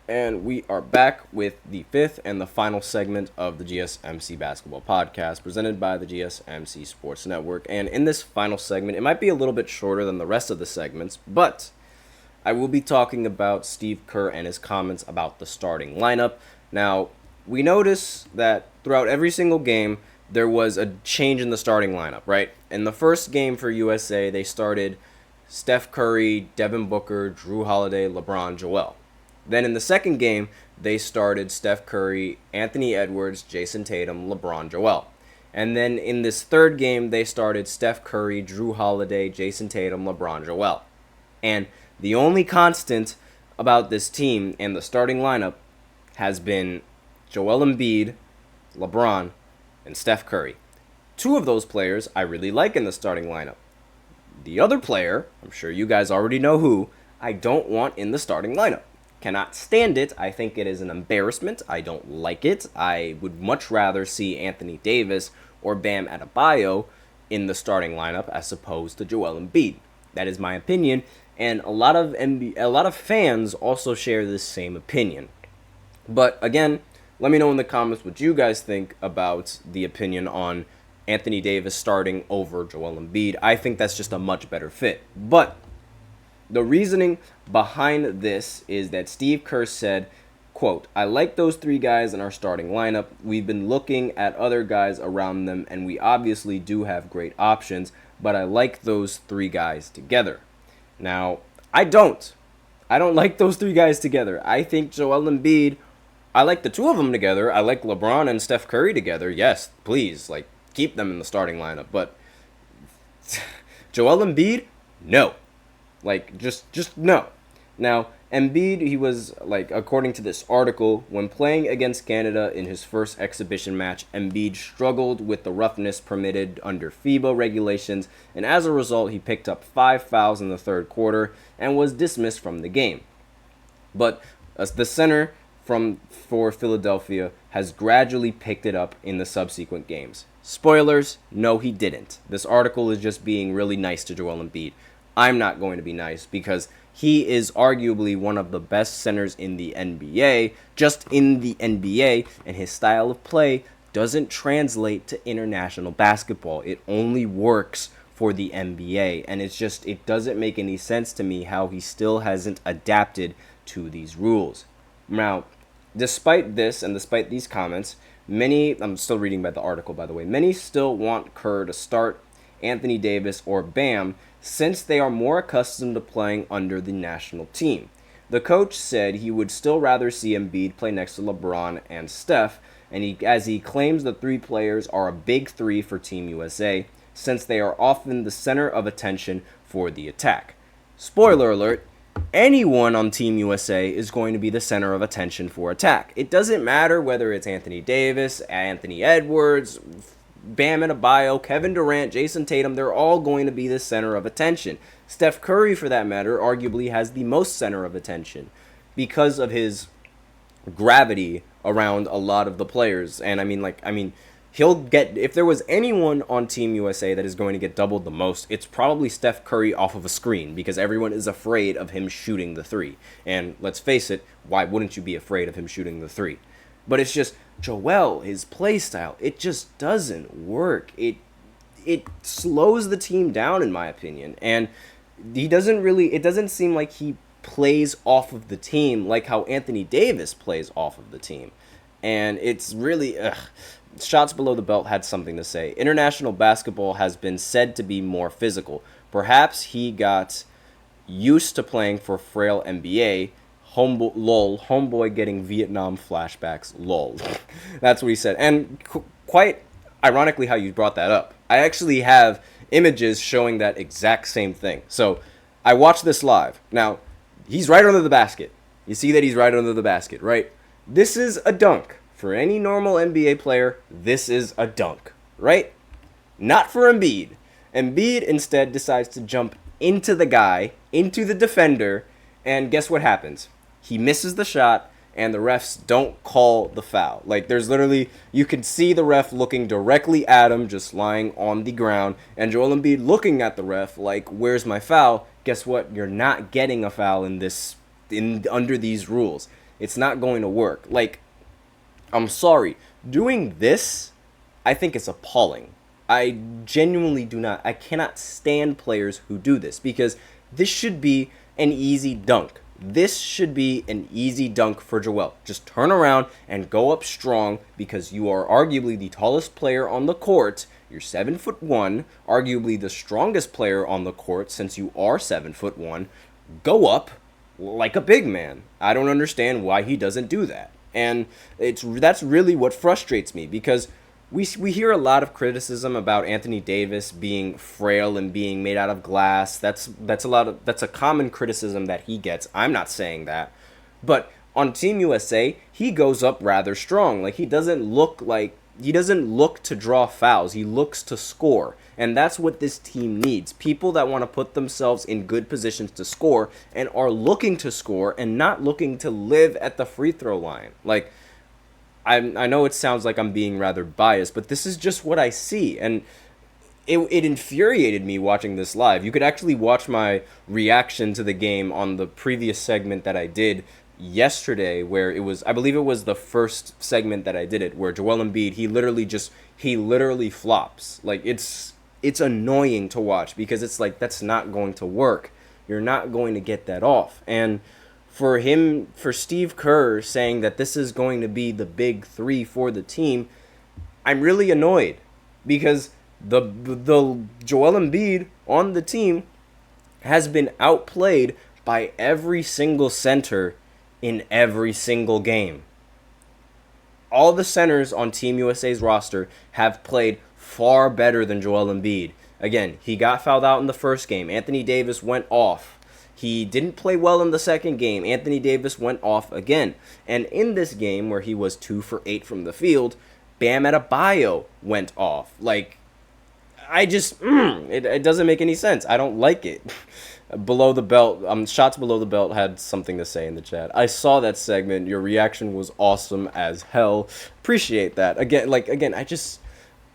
And we are back with the fifth and the final segment of the GSMC Basketball Podcast presented by the GSMC Sports Network. And in this final segment, it might be a little bit shorter than the rest of the segments, but I will be talking about Steve Kerr and his comments about the starting lineup. Now, we notice that throughout every single game, there was a change in the starting lineup, right? In the first game for USA, they started Steph Curry, Devin Booker, Drew Holiday, LeBron, Joel. Then in the second game, they started Steph Curry, Anthony Edwards, Jason Tatum, LeBron, Joel. And then in this third game, they started Steph Curry, Drew Holiday, Jason Tatum, LeBron, Joel. And the only constant about this team and the starting lineup has been Joel Embiid, LeBron, and Steph Curry. Two of those players I really like in the starting lineup. The other player, I'm sure you guys already know who, I don't want in the starting lineup. Cannot stand it. I think it is an embarrassment. I don't like it. I would much rather see Anthony Davis or Bam Adebayo in the starting lineup as opposed to Joel Embiid. That is my opinion, and a lot of fans also share this same opinion. But again, let me know in the comments what you guys think about the opinion on Anthony Davis starting over Joel Embiid. I think that's just a much better fit. But the reasoning behind this is that Steve Kerr said, quote, "I like those three guys in our starting lineup. We've been looking at other guys around them, and we obviously do have great options, but I like those three guys together." Now, I don't like those three guys together. I think Joel Embiid, I like the two of them together. I like LeBron and Steph Curry together. Yes, please, keep them in the starting lineup. But Joel Embiid, no. Just no. Now, Embiid, he was, according to this article, when playing against Canada in his first exhibition match, Embiid struggled with the roughness permitted under FIBA regulations, and as a result, he picked up 5 fouls in the third quarter and was dismissed from the game. But the center for Philadelphia has gradually picked it up in the subsequent games. Spoilers, no he didn't. This article is just being really nice to Joel Embiid. I'm not going to be nice because he is arguably one of the best centers in the NBA, just in the NBA, and his style of play doesn't translate to international basketball. It only works for the NBA, and it doesn't make any sense to me how he still hasn't adapted to these rules. Now, despite this and despite these comments, I'm still reading about the article, by the way, many still want Kerr to start Anthony Davis or Bam since they are more accustomed to playing under the national team. The coach said he would still rather see Embiid play next to LeBron and Steph, as he claims the three players are a big three for Team USA, since they are often the center of attention for the attack. Spoiler alert, anyone on Team USA is going to be the center of attention for attack. It doesn't matter whether it's Anthony Davis, Anthony Edwards, Bam Adebayo, Kevin Durant, Jason Tatum, they're all going to be the center of attention. Steph Curry, for that matter, arguably has the most center of attention because of his gravity around a lot of the players. And he'll get, if there was anyone on Team USA that is going to get doubled the most, it's probably Steph Curry off of a screen because everyone is afraid of him shooting the three. And let's face it, why wouldn't you be afraid of him shooting the three? But it's just Joel, his play style, it just doesn't work. It slows the team down, in my opinion. And it doesn't seem like he plays off of the team like how Anthony Davis plays off of the team. And it's really, Shots Below the Belt had something to say. International basketball has been said to be more physical. Perhaps he got used to playing for frail NBA. Homeboy getting Vietnam flashbacks, lol. That's what he said. And quite ironically how you brought that up. I actually have images showing that exact same thing. So I watched this live. Now, he's right under the basket. You see that he's right under the basket, right? This is a dunk. For any normal NBA player, this is a dunk, right? Not for Embiid. Embiid instead decides to jump into the guy, into the defender, and guess what happens? He misses the shot, and the refs don't call the foul. There's literally, you can see the ref looking directly at him, just lying on the ground, and Joel Embiid looking at the ref where's my foul? Guess what? You're not getting a foul under these rules. It's not going to work. Like, I'm sorry. Doing this, I think it's appalling. I genuinely do not. I cannot stand players who do this because this should be an easy dunk. This should be an easy dunk for Joel. Just turn around and go up strong because you are arguably the tallest player on the court. You're 7'1", arguably the strongest player on the court since you are 7'1". Go up like a big man. I don't understand why he doesn't do that. And that's really what frustrates me because we hear a lot of criticism about Anthony Davis being frail and being made out of glass. That's a common criticism that he gets. I'm not saying that. But on Team USA, he goes up rather strong. Like he doesn't look to draw fouls. He looks to score. And that's what this team needs. People that want to put themselves in good positions to score and are looking to score and not looking to live at the free throw line. Like, I know it sounds like I'm being rather biased, but this is just what I see. And it infuriated me watching this live. You could actually watch my reaction to the game on the previous segment that I did yesterday, where I believe it was the first segment that I did it, where Joel Embiid, he literally flops. Like, it's annoying to watch because it's like, that's not going to work. You're not going to get that off. And for Steve Kerr saying that this is going to be the big three for the team, I'm really annoyed because the Joel Embiid on the team has been outplayed by every single center in every single game. All the centers on Team USA's roster have played far better than Joel Embiid. Again, he got fouled out in the first game. Anthony Davis went off. He didn't play well in the second game. Anthony Davis went off again. And in this game, where he was 2 for 8 from the field, Bam Adebayo went off. Like, it doesn't make any sense. I don't like it. Below the belt, Shots Below the Belt had something to say in the chat. I saw that segment. Your reaction was awesome as hell. Appreciate that. Again,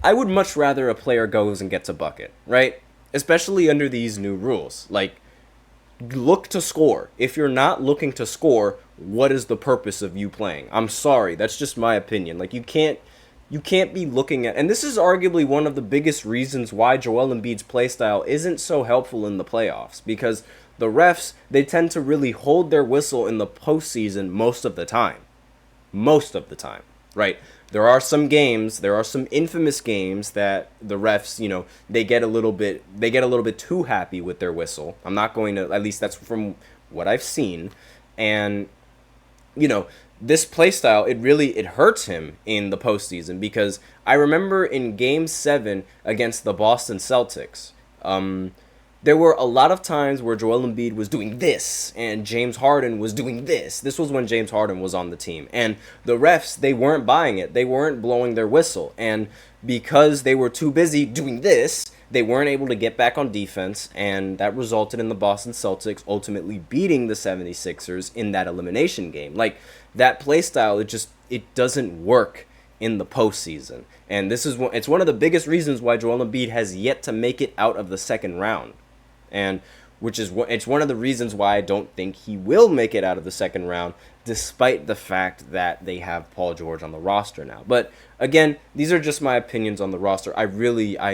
I would much rather a player goes and gets a bucket, right? Especially under these new rules. Like, look to score. If you're not looking to score, what is the purpose of you playing? I'm sorry, that's just my opinion. Like, you can't be looking at, and this is arguably one of the biggest reasons why Joel Embiid's playstyle isn't so helpful in the playoffs, because the refs, they tend to really hold their whistle in the postseason most of the time, right? There are some infamous games that the refs, they get a little bit too happy with their whistle. I'm not going to, at least that's from what I've seen. And, this playstyle, it hurts him in the postseason, because I remember in Game 7 against the Boston Celtics, there were a lot of times where Joel Embiid was doing this and James Harden was doing this. This was when James Harden was on the team. And the refs, they weren't buying it. They weren't blowing their whistle. And because they were too busy doing this, they weren't able to get back on defense. And that resulted in the Boston Celtics ultimately beating the 76ers in that elimination game. Like, that play style, it doesn't work in the postseason. And it's one of the biggest reasons why Joel Embiid has yet to make it out of the second round. And it's one of the reasons why I don't think he will make it out of the second round, despite the fact that they have Paul George on the roster now. But again, these are just my opinions on the roster. I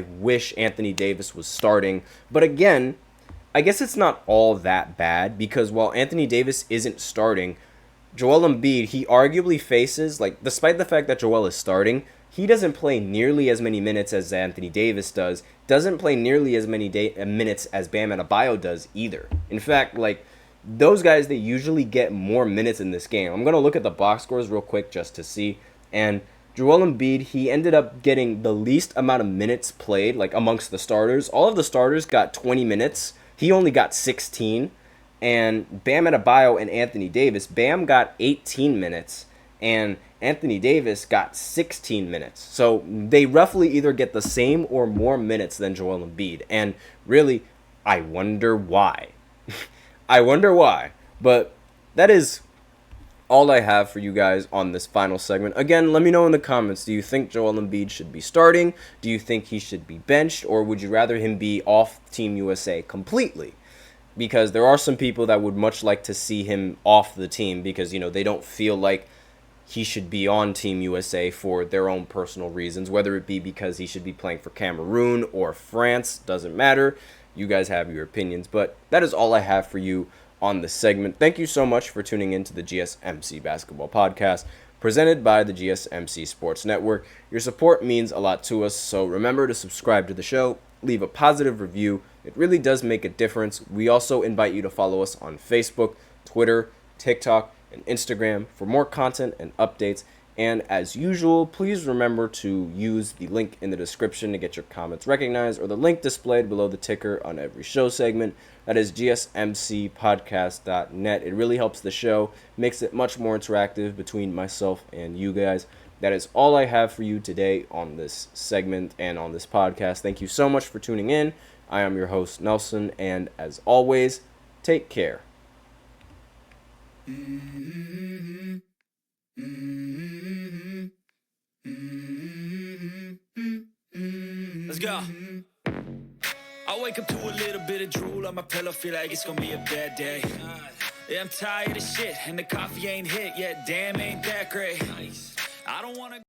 wish Anthony Davis was starting. But again, I guess it's not all that bad, because while Anthony Davis isn't starting, Joel Embiid, he arguably faces, despite the fact that Joel is starting, he doesn't play nearly as many minutes as Anthony Davis does, doesn't play nearly as many minutes as Bam Adebayo does either. In fact, those guys, they usually get more minutes in this game. I'm going to look at the box scores real quick just to see. And Joel Embiid, he ended up getting the least amount of minutes played, amongst the starters. All of the starters got 20 minutes. He only got 16. And Bam Adebayo and Anthony Davis, Bam got 18 minutes. And Anthony Davis got 16 minutes. So they roughly either get the same or more minutes than Joel Embiid. And really, I wonder why. But that is all I have for you guys on this final segment. Again, let me know in the comments. Do you think Joel Embiid should be starting? Do you think he should be benched? Or would you rather him be off Team USA completely? because there are some people that would much like to see him off the team because, they don't feel like he should be on Team USA for their own personal reasons, whether it be because he should be playing for Cameroon or France, doesn't matter. You guys have your opinions, but that is all I have for you on this segment. Thank you so much for tuning in to the GSMC Basketball Podcast, presented by the GSMC Sports Network. Your support means a lot to us, so remember to subscribe to the show, leave a positive review. It really does make a difference. We also invite you to follow us on Facebook, Twitter, TikTok, and Instagram for more content and updates. And as usual, please remember to use the link in the description to get your comments recognized, or the link displayed below the ticker on every show segment. That is GSMCPodcast.net. It really helps the show, makes it much more interactive between myself and you guys. That is all I have for you today on this segment and on this podcast. Thank you so much for tuning in. I am your host, Nelson, and as always, take care. Let's go. I wake up to a little bit of drool on my pillow, feel like it's gonna be a bad day. Yeah, I'm tired of shit, and the coffee ain't hit yet, damn, ain't that great. I don't wanna